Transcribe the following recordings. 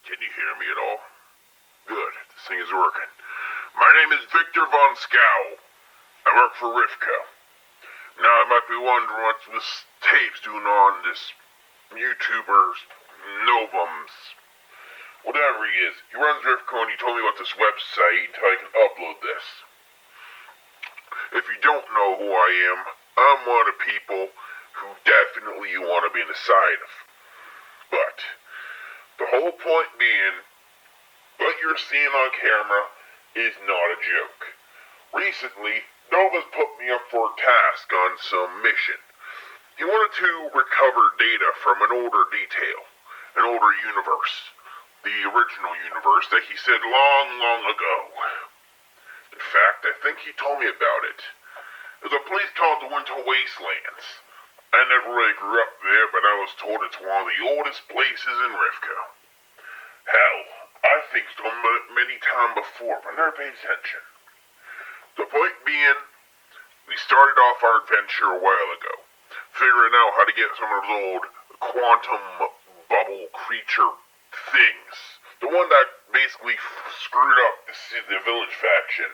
Can you hear me at all? Good, this thing is working. My name is Victor Von Scow. I work for Rifco. Now I might be wondering what this tape's doing on this YouTuber's novem, whatever he is. He runs Rifco and he told me about this website until I can upload this. If you don't know who I am, I'm one of the people who definitely you want to be in the side of. But the whole point being, what you're seeing on camera is not a joke. Recently, Nova's put me up for a task on some mission. He wanted to recover data from an older detail, an older universe. The original universe that he said long, long ago. In fact, I think he told me about it. There's a place called the Winter Wastelands. I never really grew up there, but I was told it's one of the oldest places in Rifco. Hell, I think so many times before, but I never paid attention. The point being, we started off our adventure a while ago, figuring out how to get some of those old quantum bubble creature things. The one that basically screwed up the village faction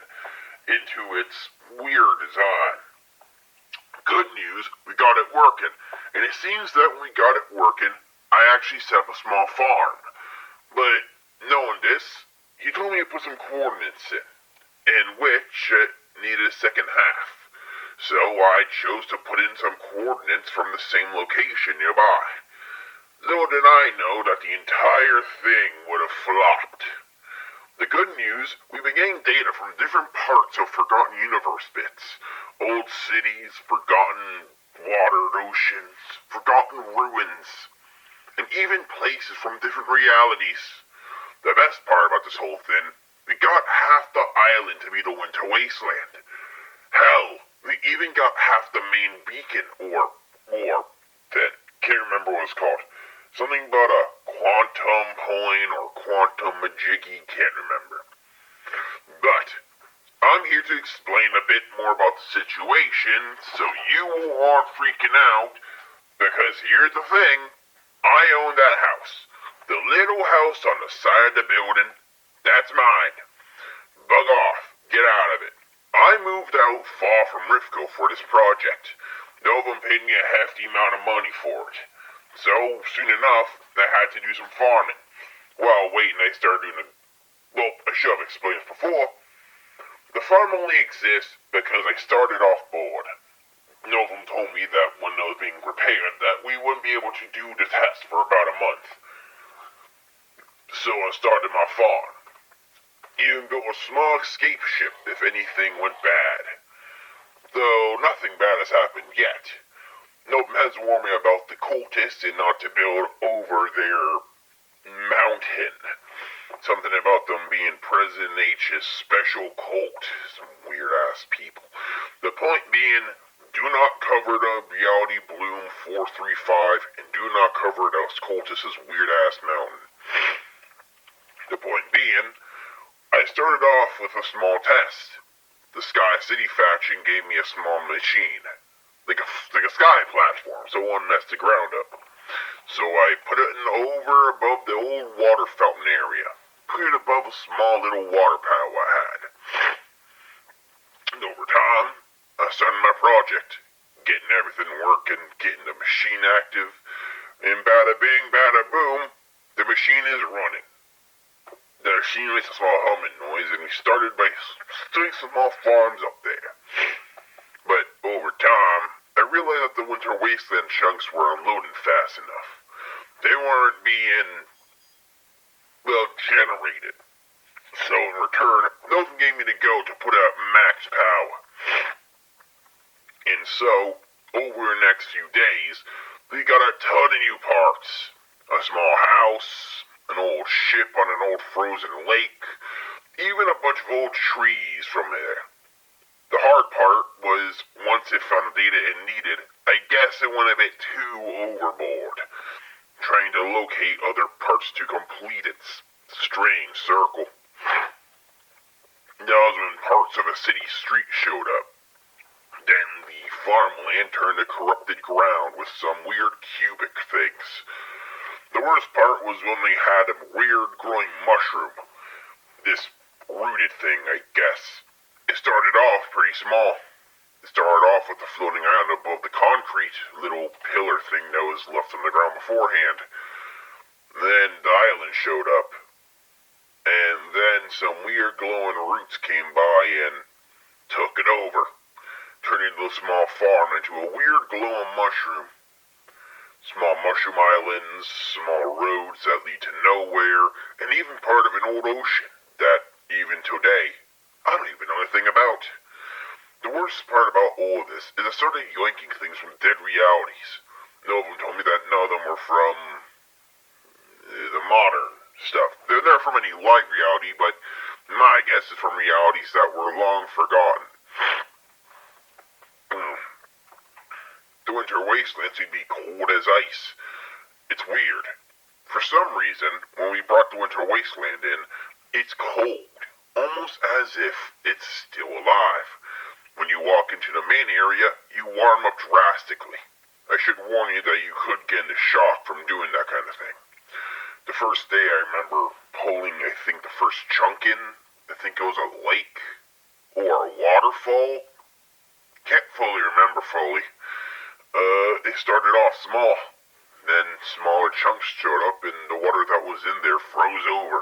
into its weird design. Good news, we got it working. And it seems that when we got it working, I actually set up a small farm. But knowing this, he told me to put some coordinates in which it needed a second half. So I chose to put in some coordinates from the same location nearby. Little did I know that the entire thing would have flopped. The good news, we began data from different parts of forgotten universe bits. Old cities, forgotten watered oceans, forgotten ruins, and even places from different realities. The best part about this whole thing, we got half the island to be the Winter Wasteland. Hell, we even got half the main beacon, or that, can't remember what it's called. Something about a quantum point or quantum majiggy, can't remember. But I'm here to explain a bit more about the situation so you aren't freaking out, because here's the thing, I own that house. The little house on the side of the building, that's mine. Bug off, get out of it. I moved out far from Rifco for this project. Novem paid me a hefty amount of money for it. So, soon enough, I had to do some farming. While waiting, I started doing I should have explained this before. The farm only exists because I started off board. Novem told me that when it was being repaired, that we wouldn't be able to do the test for about a month. So I started my farm. Even built a small escape ship if anything went bad. Though nothing bad has happened yet. Novem has warned me about the cultists and not to build over their mountain. Something about them being President H's special cult. Some weird-ass people. The point being, do not cover the Reality Bloom 435 and do not cover those cultists' weird-ass mountain. The point being, I started off with a small test. The Sky City faction gave me a small machine. Like a sky platform, so it wouldn't mess the ground up. So I put it over above the old water fountain area. Put it above a small little water paddle I had. And over time, I started my project. Getting everything working, getting the machine active. And bada bing, bada boom, the machine is running. The machine makes a small humming noise, and we started by doing some small farms up there. But over time, I realized that the Winter Wasteland chunks were unloading fast enough. They weren't being, generated. So in return, Novem gave me the go to put out max power. And so, over the next few days, we got a ton of new parts. A small house, an old ship on an old frozen lake, even a bunch of old trees from there. The hard part was, once it found the data it needed, I guess it went a bit too overboard, trying to locate other parts to complete its strange circle. That was when parts of a city street showed up. Then the farmland turned to corrupted ground with some weird cubic things. The worst part was when they had a weird growing mushroom. This rooted thing, I guess. It started off pretty small. It started off with a floating island above the concrete little pillar thing that was left on the ground beforehand. Then the island showed up. And then some weird glowing roots came by and took it over, turning the small farm into a weird glowing mushroom. Small mushroom islands, small roads that lead to nowhere, and even part of an old ocean that, even today, I don't even know anything about. The worst part about all of this is I started yoinking things from dead realities. Novem told me that none of them were from the modern stuff. They're not from any live reality, but my guess is from realities that were long forgotten. The winter wastelands would be cold as ice. It's weird. For some reason, when we brought the winter wasteland in, it's cold. Almost as if it's still alive. When you walk into the main area, you warm up drastically. I should warn you that you could get into shock from doing that kind of thing. The first day I remember pulling, I think, the first chunk in. I think it was a lake or a waterfall. Can't fully remember fully. It started off small. Then smaller chunks showed up and the water that was in there froze over.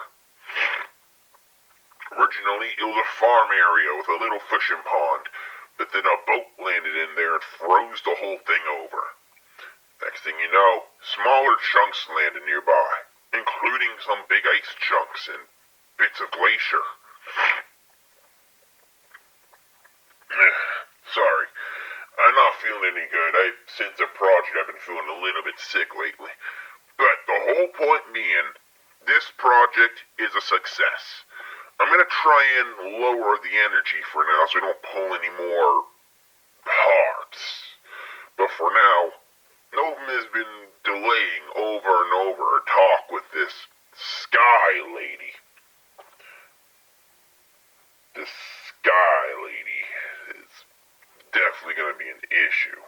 Originally, it was a farm area with a little fishing pond, but then a boat landed in there and froze the whole thing over. Next thing you know, smaller chunks landed nearby, including some big ice chunks and bits of glacier. Sorry, I'm not feeling any good. Since the project, I've been feeling a little bit sick lately. But the whole point being, this project is a success. I'm going to try and lower the energy for now so I don't pull any more parts. But for now, Novem has been delaying over and over a talk with this Sky Lady. This Sky Lady is definitely going to be an issue.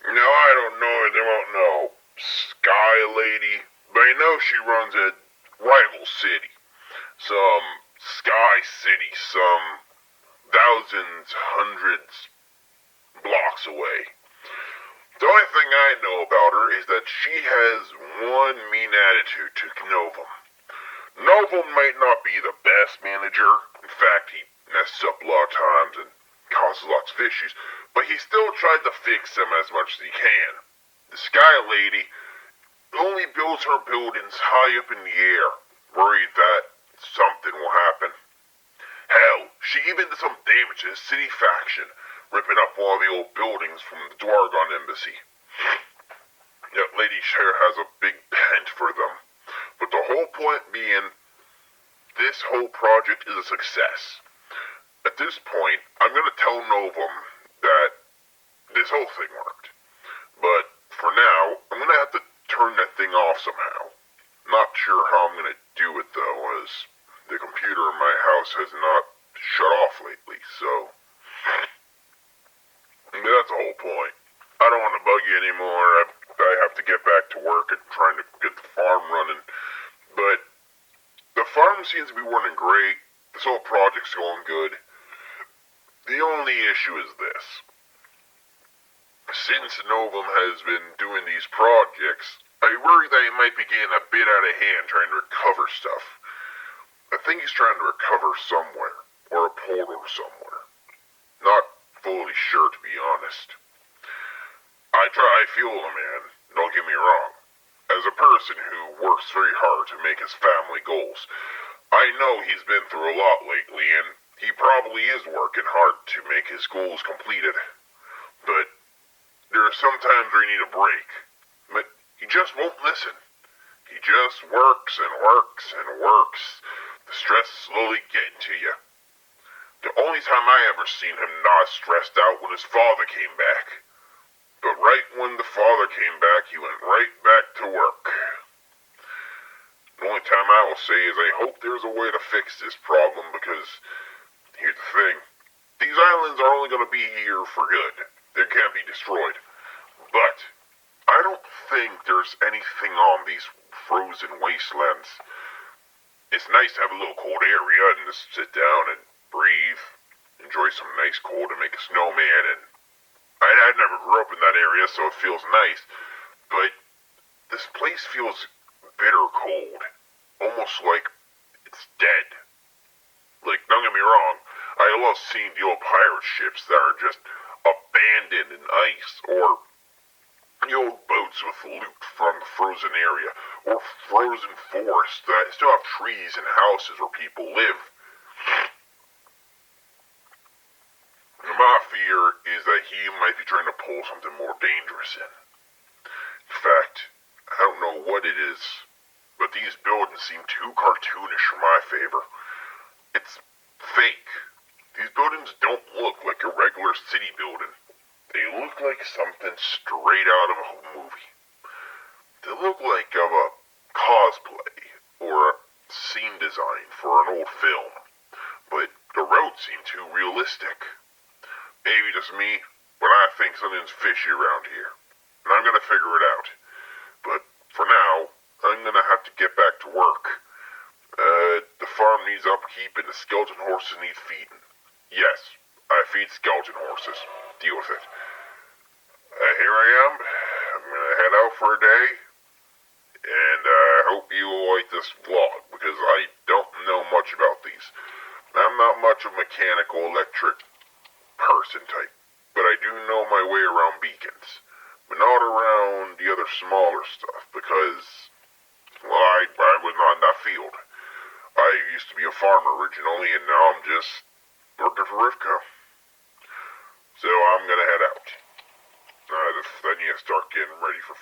Now, I don't know anything about no Sky Lady, but I know she runs a rival city. Some Sky City, some thousands, hundreds blocks away. The only thing I know about her is that she has one mean attitude to Novem. Novem might not be the best manager. In fact, he messes up a lot of times and causes lots of issues, but he still tries to fix them as much as he can. The Sky Lady only builds her buildings high up in the air, worried that something will happen. Hell, she even did some damage to the city faction, ripping up one of the old buildings from the Dwargon embassy. That lady sure has a big pent for them. But the whole point being, this whole project is a success. At this point, I'm going to tell Novem that this whole thing worked. But for now, I'm going to have to turn that thing off somehow. Not sure how I'm going to do it though, as the computer in my house has not shut off lately, so that's the whole point. I don't want to bug you anymore. I have to get back to work and trying to get the farm running. But the farm seems to be running great. This whole project's going good. The only issue is this. Since Novem has been doing these projects, I worry that he might be getting a bit out of hand trying to recover stuff. I think he's trying to recover somewhere, or a portal somewhere. Not fully sure, to be honest. I feel the man, don't get me wrong. As a person who works very hard to make his family goals, I know he's been through a lot lately, and he probably is working hard to make his goals completed. But there are some times where you need a break. But he just won't listen. He just works and works and works. The stress is slowly getting to you. The only time I ever seen him not stressed out when his father came back. But right when the father came back, he went right back to work. The only time I will say is I hope there's a way to fix this problem, because here's the thing. These islands are only going to be here for good. They can't be destroyed. But I don't think there's anything on these frozen wastelands. It's nice to have a little cold area and just sit down and breathe, enjoy some nice cold and make a snowman. And I never grew up in that area, so it feels nice. But this place feels bitter cold, almost like it's dead. Like, don't get me wrong, I love seeing the old pirate ships that are just abandoned in ice, or the old boats with loot from the frozen area, or frozen forests that still have trees and houses where people live. My fear is that he might be trying to pull something more dangerous in. In fact, I don't know what it is, but these buildings seem too cartoonish for my favor. It's fake. These buildings don't look like a regular city building. They look like something straight out of a movie. They look like of a cosplay or a scene design for an old film. But the roads seem too realistic. Maybe just me, but I think something's fishy around here. And I'm gonna figure it out. But for now, I'm gonna have to get back to work. The farm needs upkeep and the skeleton horses need feeding. Yes, I feed skeleton horses. Deal with it. Here I am. I'm gonna head out for a day. And I hope you will like this vlog, because I don't know much about these. I'm not much of a mechanical electric person type, but I do know my way around beacons. But not around the other smaller stuff, because, well, I was not in that field. I used to be a farmer originally, and now I'm just working for Rivco. So I'm gonna head out. Then you start getting ready for